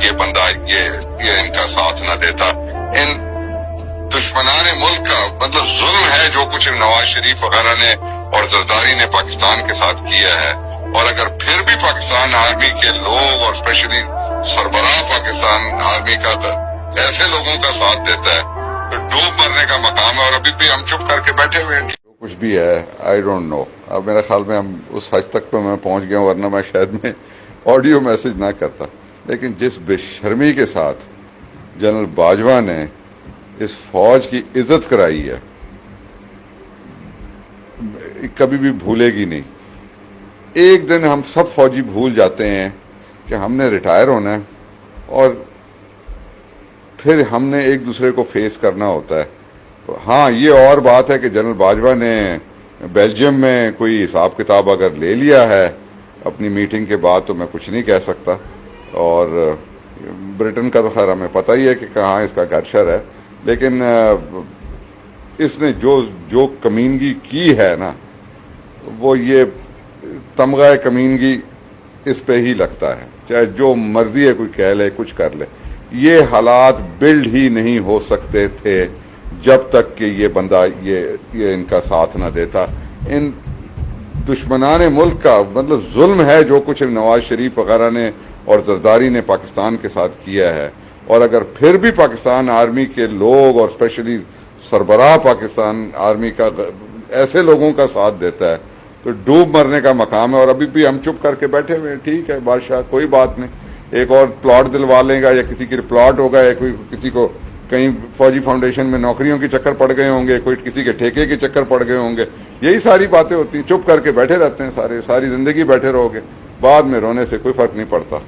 یہ بندہ یہ ان کا ساتھ نہ دیتا. ان دشمنان ملک کا مطلب ظلم ہے جو کچھ نواز شریف وغیرہ نے اور زرداری نے پاکستان کے ساتھ کیا ہے. اور اگر پھر بھی پاکستان آرمی کے لوگ اور اسپیشلی سربراہ پاکستان آرمی کا ایسے لوگوں کا ساتھ دیتا ہے تو ڈوب مرنے کا مقام ہے. اور ابھی بھی ہم چپ کر کے بیٹھے ہوئے ہیں. کچھ بھی ہے آئی ڈونٹ نو. اب میرے خیال میں ہم اس حد تک پہ میں پہنچ گیا ہوں، ورنہ میں شاید میں آڈیو میسج نہ کرتا. لیکن جس بے شرمی کے ساتھ جنرل باجوہ نے اس فوج کی عزت کرائی ہے کبھی بھی بھولے گی نہیں. ایک دن ہم سب فوجی بھول جاتے ہیں کہ ہم نے ریٹائر ہونا ہے اور پھر ہم نے ایک دوسرے کو فیس کرنا ہوتا ہے. ہاں یہ اور بات ہے کہ جنرل باجوہ نے بیلجیم میں کوئی حساب کتاب اگر لے لیا ہے اپنی میٹنگ کے بعد تو میں کچھ نہیں کہہ سکتا. اور برٹن کا تو خیر ہمیں پتہ ہی ہے کہ کہاں اس کا گھر شر ہے. لیکن اس نے جو کمینگی کی ہے نا وہ یہ تمغہ کمینگی اس پہ ہی لگتا ہے. چاہے جو مرضی ہے کوئی کہہ لے کچھ کر لے. یہ حالات بلڈ ہی نہیں ہو سکتے تھے جب تک کہ یہ بندہ یہ ان کا ساتھ نہ دیتا. ان دشمنان ملک کا مطلب ظلم ہے جو کچھ نواز شریف وغیرہ نے اور زرداری نے پاکستان کے ساتھ کیا ہے. اور اگر پھر بھی پاکستان آرمی کے لوگ اور اسپیشلی سربراہ پاکستان آرمی کا ایسے لوگوں کا ساتھ دیتا ہے تو ڈوب مرنے کا مقام ہے. اور ابھی بھی ہم چپ کر کے بیٹھے ہوئے ہیں. ٹھیک ہے بادشاہ کوئی بات نہیں، ایک اور پلاٹ دلوا لیں گا یا کسی کی پلاٹ ہوگا یا کسی کو کہیں فوجی فاؤنڈیشن میں نوکریوں کے چکر پڑ گئے ہوں گے، کوئی کسی کے ٹھیکے کے چکر پڑ گئے ہوں گے. یہی ساری باتیں ہوتی ہیں. چپ کر کے بیٹھے رہتے ہیں، ساری زندگی بیٹھے رہو گے، بعد میں رونے سے کوئی فرق نہیں پڑتا.